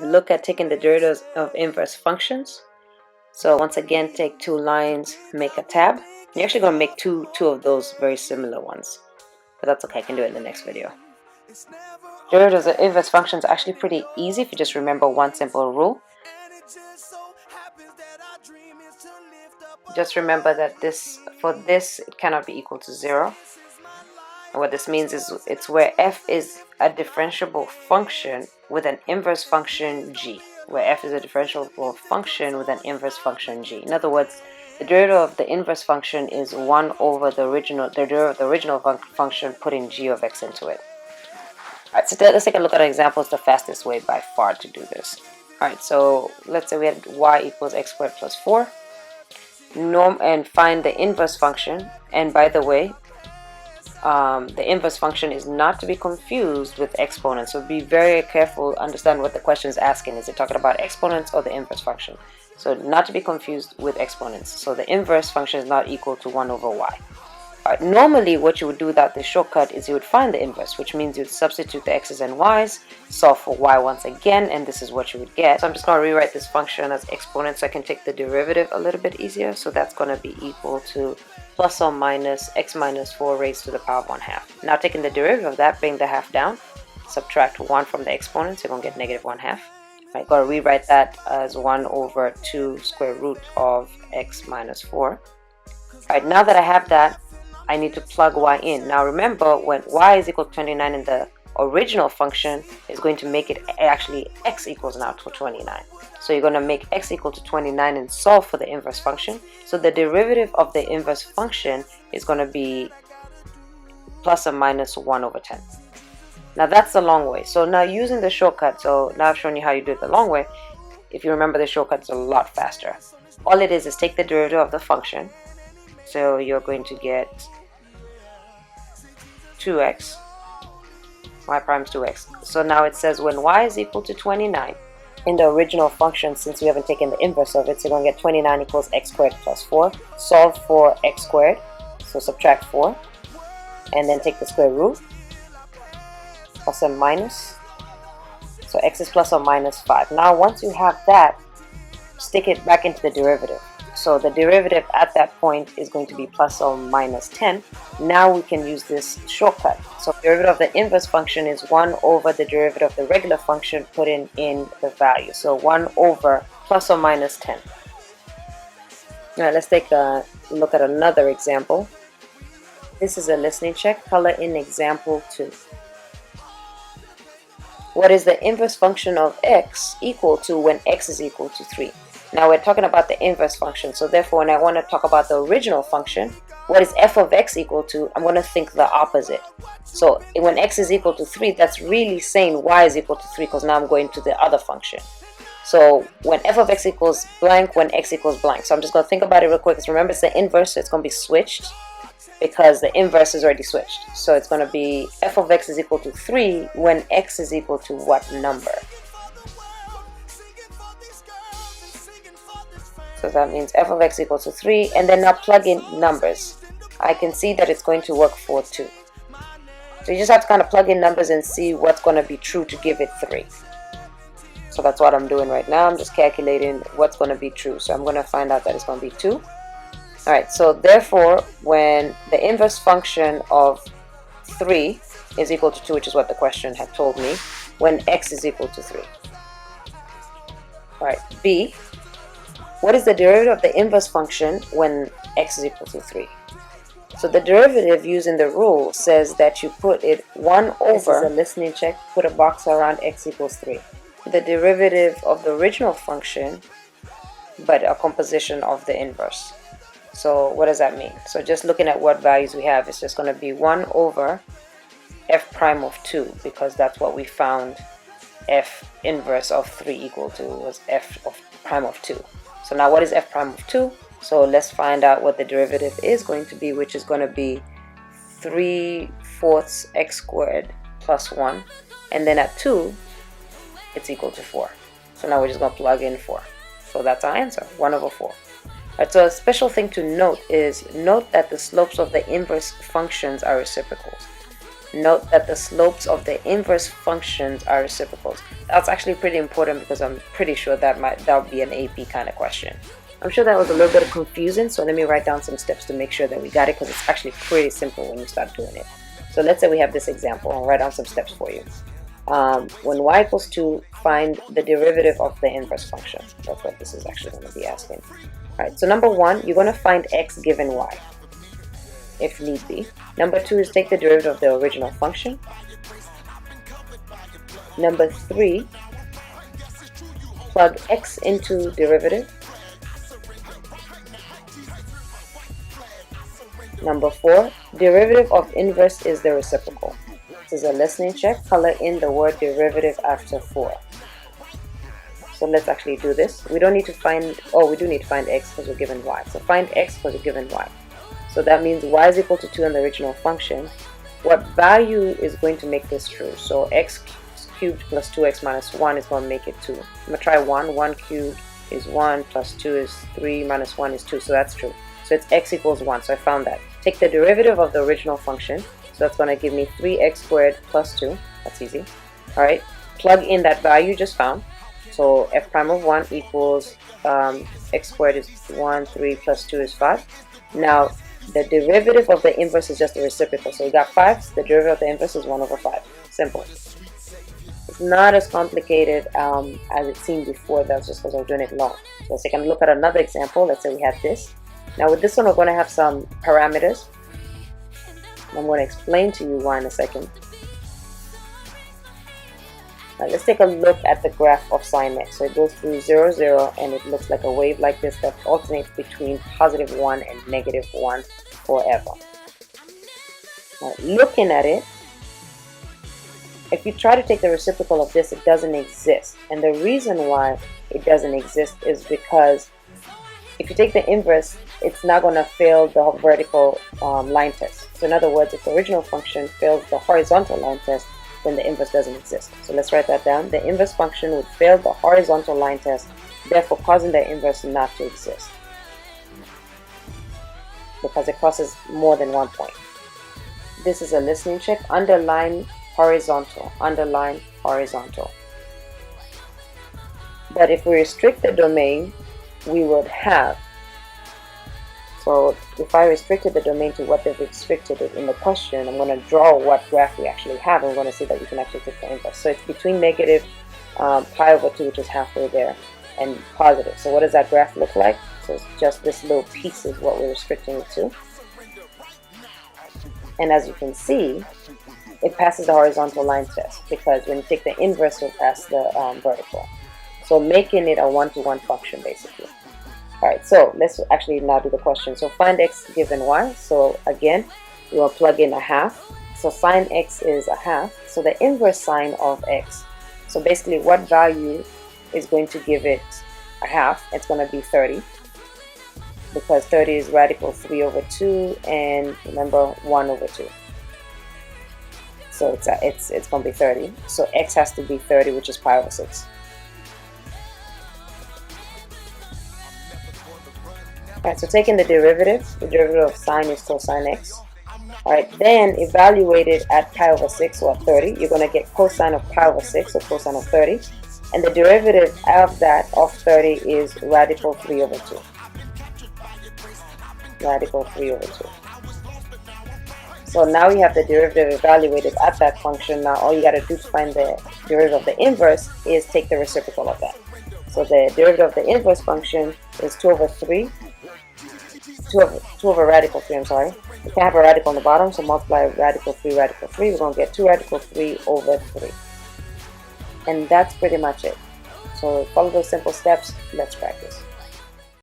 Look at taking the derivatives of inverse functions. So once again, take two lines, make a tab. You're actually going to make two of those very similar ones, but that's okay. I can do it in the next video. Derivatives of inverse functions are actually pretty easy if you just remember one simple rule. Just remember that for this, it cannot be equal to 0. And what this means is it's where f is a differentiable function with an inverse function g, where f is a differentiable function with an inverse function g. In other words, the derivative of the inverse function is 1 over the derivative of the original function, putting g of x into it. Alright, so let's take a look at an example. It's the fastest way by far to do this. Alright, so let's say we had y equals x squared plus 4. And find the inverse function. And by the way, the inverse function is not to be confused with exponents. So be very careful, understand what the question is asking. Is it talking about exponents or the inverse function? So not to be confused with exponents. So the inverse function is not equal to 1 over y. Alright, normally what you would do without this shortcut is you would find the inverse, which means you'd substitute the x's and y's, solve for y once again, and this is what you would get. So I'm just going to rewrite this function as exponent so I can take the derivative a little bit easier. So that's going to be equal to plus or minus x minus 4 raised to the power of 1/2. Now taking the derivative of that, bring the half down, subtract 1 from the exponent, so you're going to get negative 1/2. Right, got to rewrite that as 1 over 2 square root of x minus 4. Alright, now that I have that, I need to plug y in. Now remember, when y is equal to 29 in the original function, is going to make it actually x equals now to 29. So you're going to make x equal to 29 and solve for the inverse function. So the derivative of the inverse function is going to be plus or minus 1 over 10. Now that's the long way. So now using the shortcut, so now I've shown you how you do it the long way. If you remember, the shortcut is a lot faster. All it is take the derivative of the function. So you're going to get 2x, y prime is 2x. So now it says when y is equal to 29, in the original function, since we haven't taken the inverse of it, so you're going to get 29 equals x squared plus 4. Solve for x squared, so subtract 4, and then take the square root, plus or minus, so x is plus or minus 5. Now once you have that, stick it back into the derivative. So the derivative at that point is going to be plus or minus 10. Now we can use this shortcut. So the derivative of the inverse function is 1 over the derivative of the regular function, putting in the value. So 1 over plus or minus 10. All right, let's take a look at another example. This is a listening check. Color in example 2. What is the inverse function of x equal to when x is equal to 3? Now we're talking about the inverse function, so therefore when I want to talk about the original function, what is f of x equal to, I'm going to think the opposite. So when x is equal to 3, that's really saying y is equal to 3, because now I'm going to the other function. So when f of x equals blank, when x equals blank. So I'm just going to think about it real quick. Because remember, it's the inverse, so it's going to be switched, because the inverse is already switched. So it's going to be f of x is equal to 3 when x is equal to what number? So that means f of x equals to 3, and then now plug in numbers. I can see that it's going to work for 2. So you just have to kind of plug in numbers and see what's going to be true to give it 3. So that's what I'm doing right now. I'm just calculating what's going to be true. So I'm going to find out that it's going to be 2. Alright, so therefore, when the inverse function of 3 is equal to 2, which is what the question had told me, when x is equal to 3. Alright, B. What is the derivative of the inverse function when x is equal to 3? So the derivative using the rule says that you put it 1 over, this is a listening check, put a box around x equals 3. The derivative of the original function, but a composition of the inverse. So what does that mean? So just looking at what values we have, it's just going to be 1 over f prime of 2, because that's what we found f inverse of 3 equal to, was f of prime of 2. So now what is f prime of 2? So let's find out what the derivative is going to be, which is going to be 3/4 x squared plus 1. And then at 2, it's equal to 4. So now we're just going to plug in 4. So that's our answer, 1 over 4. Right, so a special thing to note is, note that the slopes of the inverse functions are reciprocals. Note that the slopes of the inverse functions are reciprocals. That's actually pretty important because I'm pretty sure that would be an AP kind of question. I'm sure that was a little bit confusing, so let me write down some steps to make sure that we got it, because it's actually pretty simple when you start doing it. So let's say we have this example. I'll write down some steps for you. When y equals 2, find the derivative of the inverse function. That's what this is actually going to be asking. Alright, so number 1, you're going to find x given y, if need be. Number 2 is take the derivative of the original function. Number 3, plug x into derivative. Number 4, derivative of inverse is the reciprocal. This is a listening check. Color in the word derivative after 4. So let's actually do this. We don't need to find, we do need to find x because we're given y. So find x because we're given y. So that means y is equal to 2 in the original function. What value is going to make this true? So x cubed plus 2x minus 1 is going to make it 2. I'm going to try 1. 1 cubed is 1 plus 2 is 3 minus 1 is 2. So that's true. So it's x equals 1. So I found that. Take the derivative of the original function. So that's going to give me 3x squared plus 2. That's easy. Alright. Plug in that value you just found. So f prime of 1 equals x squared is 1, 3 plus 2 is 5. Now, the derivative of the inverse is just a reciprocal. So we got 5. So the derivative of the inverse is 1 over 5. Simple. It's not as complicated as it seemed before. That's just because I was doing it long. So let's take a look at another example. Let's say we have this. Now with this one, we're going to have some parameters. I'm going to explain to you why in a second. Now let's take a look at the graph of sine x. So it goes through 0, 0, and it looks like a wave like this that alternates between positive 1 and negative 1 forever. Now looking at it, if you try to take the reciprocal of this, it doesn't exist. And the reason why it doesn't exist is because if you take the inverse, it's not going to fail the vertical line test. So in other words, if the original function fails the horizontal line test, then the inverse doesn't exist. So let's write that down. The inverse function would fail the horizontal line test, therefore causing the inverse not to exist, because it crosses more than one point. This is a listening check. Underline horizontal. Underline horizontal. But if we restrict the domain, we would have, so if I restricted the domain to what they've restricted it in the question, I'm going to draw what graph we actually have, and we're going to see that we can actually take the inverse. So it's between negative pi over 2, which is halfway there, and positive. So what does that graph look like? So it's just this little piece is what we're restricting it to. And as you can see, it passes the horizontal line test, because when you take the inverse, it'll pass the vertical. So making it a one-to-one function, basically. Alright, so let's actually now do the question. So find x given y. So again, we will plug in a half. So sine x is a half. So the inverse sine of x. So basically, what value is going to give it a half? It's going to be 30. Because 30 is radical 3 over 2, and remember 1 over 2. So it's going to be 30. So x has to be 30, which is pi over 6. Alright, so taking the derivative of sine is cosine x. Alright, then evaluate it at pi over 6, or at 30. You're going to get cosine of pi over 6, or cosine of 30. And the derivative of that, of 30, is radical 3 over 2. Radical 3 over 2. So now you have the derivative evaluated at that function. Now all you got to do to find the derivative of the inverse is take the reciprocal of that. So the derivative of the inverse function is 2 over 3. 2 over radical 3, I'm sorry. We can't have a radical on the bottom, so multiply radical 3, radical 3. We're going to get 2 radical 3 over 3. And that's pretty much it. So follow those simple steps. Let's practice.